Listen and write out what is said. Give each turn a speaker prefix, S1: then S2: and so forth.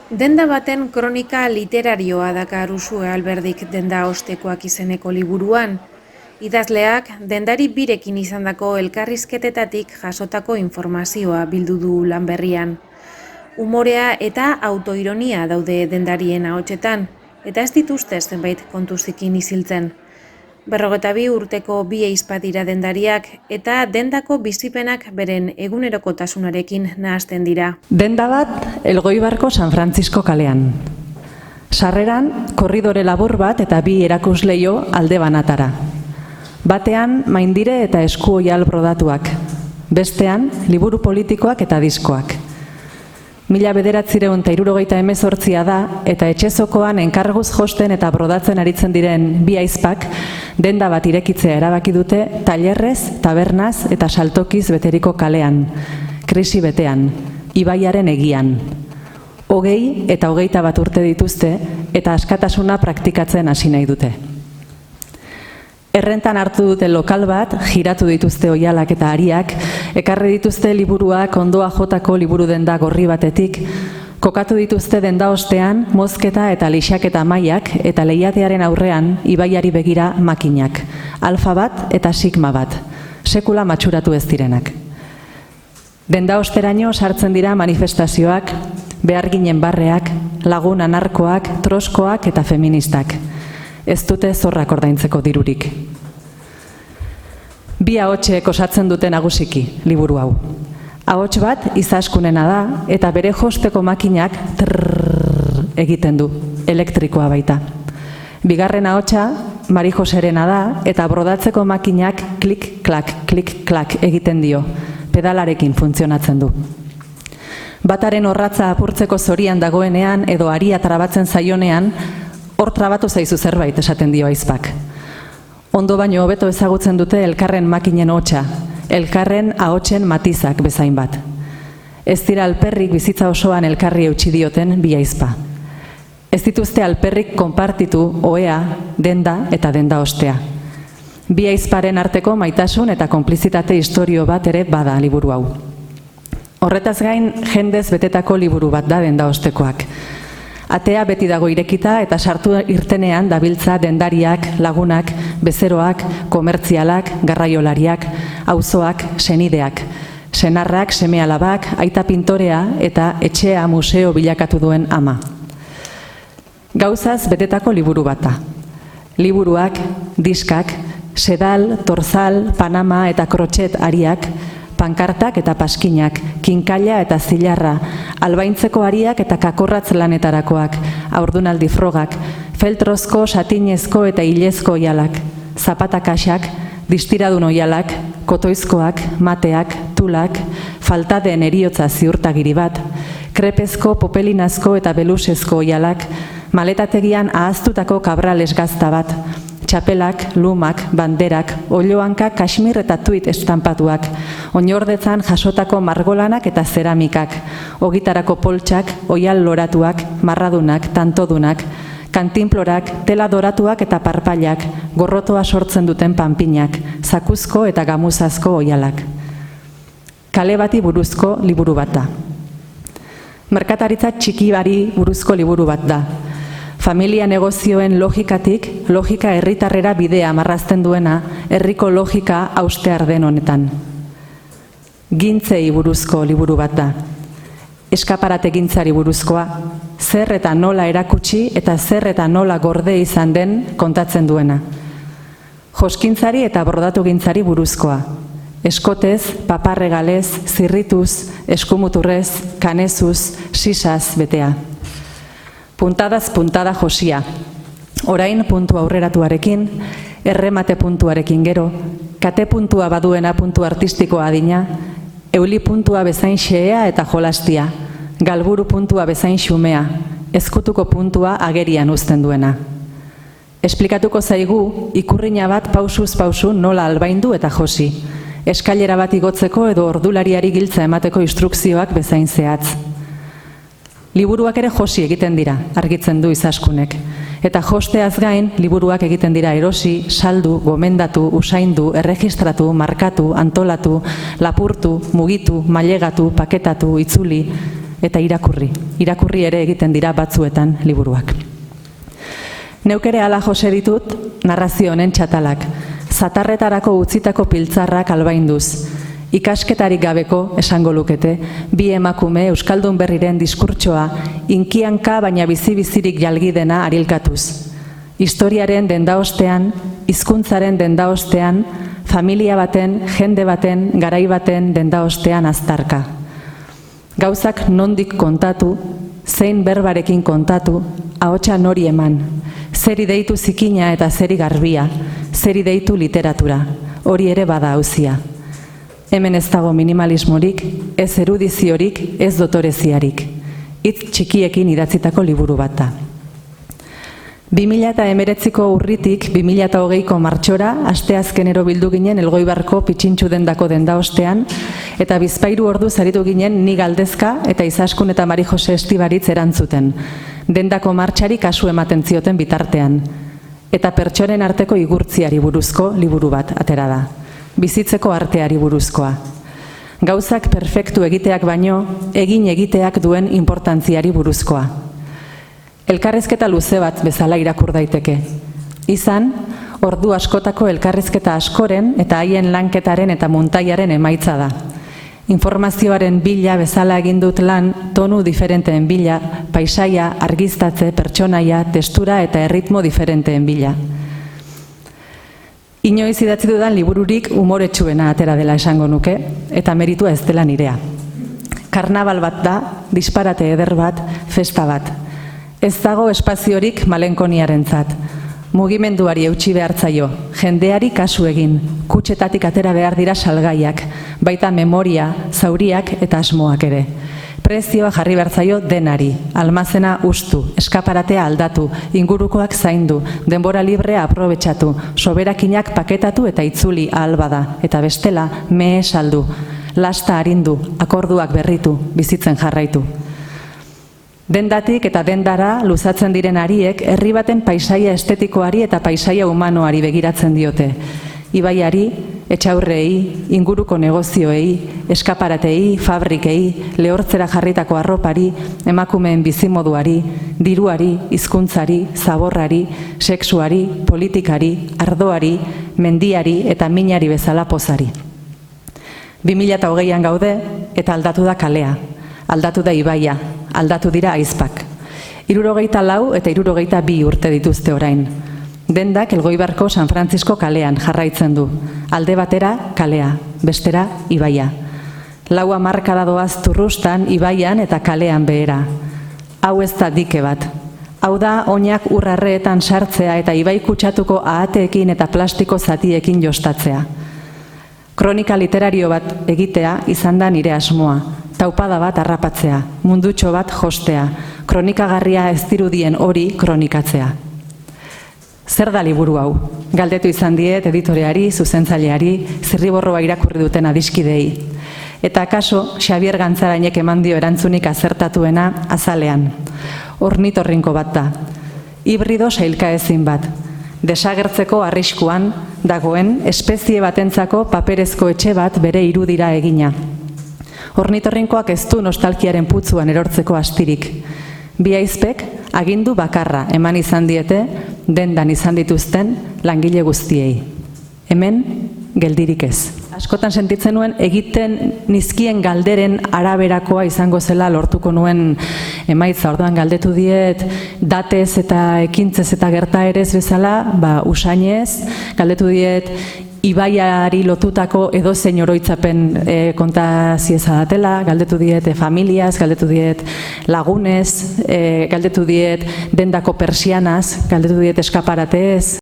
S1: Denda baten kronika literarioa dakar Uxue Alberdik denda ostekoak izeneko liburuan. Idazleak dendari birekin izandako elkarrizketetatik jasotako informazioa bildu du lan berrian. Umorea eta autoironia daude dendarien ahotsetan, eta ez dituzte zenbait kontuzikin isiltzen. 52 urteko bi ehizpa dira dendariak eta dendako bizipenak beren egunerokotasunarekin nahasten dira.
S2: Denda bat Elgoibarko San Francisco kalean. Sarreran korridore labur bat eta bi erakusleio alde banatara. Batean maindire eta esku oial brodatuak. Bestean liburu politikoak eta diskoak. 1978 da eta etxezokoan enkarguz josten eta brodatzen aritzen diren bi ahizpak denda bat irekitzea erabaki dute tailerrez, tabernaz eta saltokiz beteriko kalean, krisi betean, ibaiaren egian. 20 eta 21 urte dituzte eta askatasuna praktikatzen hasi nahi dute. Errentan hartu dute lokal bat, jiratu dituzte oialak eta ariak, ekarri dituzte liburuak ondoa jotako liburu denda gorri batetik, kokatu dituzte denda ostean, mozketa eta lixaketa mailak eta leihatearen aurrean ibaiari begira makinak, alfa bat eta sigma bat, sekula matxuratu ez direnak. Denda osteraino sartzen dira manifestazioak, beharginen barreak, lagun anarkoak, troskoak eta feministak. Ez dute zorrak ordaintzeko dirurik. Bi ahotsek osatzen dute nagusiki liburu hau. Ahots bat izaskunena da eta bere josteko makinak trrrr egiten du, elektrikoa baita. Bigarren ahotsa Mari Joserena da eta brodatzeko makinak klik-klak egiten dio, pedalarekin funtzionatzen du. Bataren orratza apurtzeko zorian dagoenean edo aria trabatzen zaionean, hor trabatu zaizu zerbait esaten dio ahizpak. Ondo baino hobeto ezagutzen dute elkarren makinen hotsa, elkarren ahotsen matizak bezain bat. Ez dira alperrik bizitza osoan elkarri eutsi dioten bi ahizpa. Ez dituzte alperrik konpartitu ohea, denda eta denda ostea. Bi ahizparen arteko maitasun eta konplizitate istorio bat ere bada liburu hau. Horretaz gain jendez betetako liburu bat da denda ostekoak. Atea beti dago irekita eta sartu irtenean dabiltza dendariak, lagunak, bezeroak, komertzialak, garraiolariak, auzoak, senideak, senarrak, seme-alabak, aita pintorea eta etxea museo bilakatu duen ama. Gauzaz betetako liburu bata. Liburuak, diskak, sedal, torzal, panama eta krotxet ariak, pankartak eta paskinak, kinkaila eta zilarra, albaintzeko ariak eta kakorratz lanetarakoak, haurdunaldi frogak, feltrozko, satinezko eta hilezko oialak, zapatakaxak, distiradun oialak, kotoizkoak, mateak, tulak, faltadeen eriotza ziurtagiri bat, krepezko, popelinazko eta belusezko oialak, maletategian ahaztutako kabrales gazta bat, txapelak, lumak, banderak, olioanka, kaxmir eta tuit estampatuak, oinordetzan jasotako margolanak eta zeramikak, ogitarako poltsak, oial loratuak, marradunak, tantodunak, kantinplorak, tela doratuak eta parpailak, gorrotoa sortzen duten panpinak, zakuzko eta gamuzazko oialak. Kale bati buruzko liburu bat da. Merkataritza txikibari buruzko liburu bat da. Familia negozioen logikatik, logika herritarrera bidea marrazten duena, herriko logika haustear den honetan. Gintzei buruzko liburu bat da. Eskaparate gintzari buruzkoa, zer eta nola erakutsi eta zer eta nola gorde izan den kontatzen duena. Joskintzari eta brodatu gintzari buruzkoa. Eskotez, paparregalez, zirrituz, eskumuturrez, kanezuz, sisaz betea. Puntadaz puntada josia. Orain puntu aurreratuarekin, erremate puntuarekin gero, kate puntua baduena puntu artistikoa adina, euli puntua bezain xea eta jolastia, galburu puntua bezain xumea, ezkutuko puntua agerian uzten duena. Esplikatuko zaigu, ikurrina bat pausuz pausu nola albaindu eta josi, eskailera bat igotzeko edo ordulariari giltza emateko instrukzioak bezain zehatz. Liburuak ere josi egiten dira, argitzen du izaskunek. Eta josteaz gain, liburuak egiten dira erosi, saldu, gomendatu, usaindu, erregistratu, markatu, antolatu, lapurtu, mugitu, mailegatu, paketatu, itzuli, eta irakurri ere egiten dira batzuetan liburuak. Neuk ere hala jose ditut narrazio honen txatalak, zatarretarako utzitako piltzarrak albainduz, ikasketarik gabeko, esango lukete, bi emakume Euskaldun Berriren diskurtsoa inkianka baina bizi-bizirik jalgidena arilkatuz. Historiaren dendaostean, hizkuntzaren dendaostean, familia baten, jende baten, garai baten dendaostean aztarka. Gauzak nondik kontatu, zein berbarekin kontatu, ahotsa nori eman, zeri deitu zikina eta zeri garbia, zeri deitu literatura, hori ere bada auzia. Hemen ez dago minimalismorik, ez erudiziorik, ez dotoreziarik. Hitz txikiekin idatzitako liburu bat da. 2019ko urritik 2020ko martxora, asteazkenero bildu ginen Elgoibarko Pitxintxu dendako dendaostean, eta Bizpahiru orduz aritu ginen ni Galdezka eta Izaskun eta Mari Jose Estibaritz erantzuten. Dendako martxari kasu ematen zioten bitartean. Eta pertsonen arteko igurtziari buruzko liburu bat atera da. Bizitzeko arteari buruzkoa. Gauzak perfektu egiteak baino, egin egiteak duen inportantziari buruzkoa. Elkarrizketa luze bat bezala irakur daiteke. Izan, ordu askotako elkarrizketa askoren eta haien lanketaren eta muntaiaren emaitza da. Informazioaren bila bezala egin dut lan, tonu diferenteen bila, paisaia, argiztatze, pertsonaia, testura eta erritmo diferenteen bila. Inoiz idatzi dudan libururik umoretsuena atera dela esango nuke, eta meritua ez dela nirea. Karnabal bat da, disparate eder bat, festa bat. Ez dago espaziorik malenkoniarentzat. Mugimenduari eutsi behartzaio, jendeari kasu egin, kutxetatik atera behar dira salgaiak, baita memoria, zauriak eta asmoak ere. Prezioa jarri behartzaio denari, almazena ustu, eskaparatea aldatu, ingurukoak zaindu, denbora librea aprobetxatu, soberakinak paketatu eta itzuli ahal bada, eta bestela mehe saldu, lasta arindu, akorduak berritu, bizitzen jarraitu. Dendatik eta dendara luzatzen diren hariek herri baten paisaia estetikoari eta paisaia humanoari begiratzen diote. Ibaiari, etxaurrei, inguruko negozioei, eskaparatei, fabrikei, lehortzera jarritako arropari, emakumeen bizimoduari, diruari, hizkuntzari, zaborrari, sexuari, politikari, ardoari, mendiari eta minari bezala pozari. 2020an gaude eta aldatu da kalea, aldatu da ibaia, aldatu dira aizpak. 74 eta 72 urte dituzte orain. Dendak Elgoibarko San Frantzisko kalean jarraitzen du. Alde batera kalea, bestera ibaia. 4 hamarkada doaz Turrustan, ibaian eta kalean behera. Hau ez da dike bat. Hau da oinak urrarreetan sartzea eta ibai kutsatuko ahateekin eta plastiko zatiekin jostatzea. Kronika literario bat egitea izan da nire asmoa. Taupada bat harrapatzea, mundutxo bat jostea, kronikagarria ez dirudien hori kronikatzea. Zer da liburu hau? Galdetu izan diet editoreari, zuzentzaileari, zirriborroa irakurri duten adiskidei. Eta akaso, Xabier Gantzarainek eman dio erantzunik azertatuena azalean. Ornitorrinko bat da. Hibrido sailkaezin bat. Desagertzeko arriskuan dagoen espezie batentzako paperezko etxe bat bere irudira egina. Ornitorrinkoak ez du nostalgiaren putzuan erortzeko astirik. Bi aizpek agindu bakarra eman izan diete dendan izan dituzten langile guztiei. Hemen geldirik ez. Askotan sentitzen nuen egiten nizkien galderen araberakoa izango zela lortuko nuen emaitza. Orduan galdetu diet datez eta ekintzez eta gertaerez bezala, usainez, galdetu diet ibaiari lotutako edozein oroitzapen kontazieza datela, galdetu diet familiaz, galdetu diet lagunez, galdetu diet dendako persianaz, galdetu diet eskaparatez.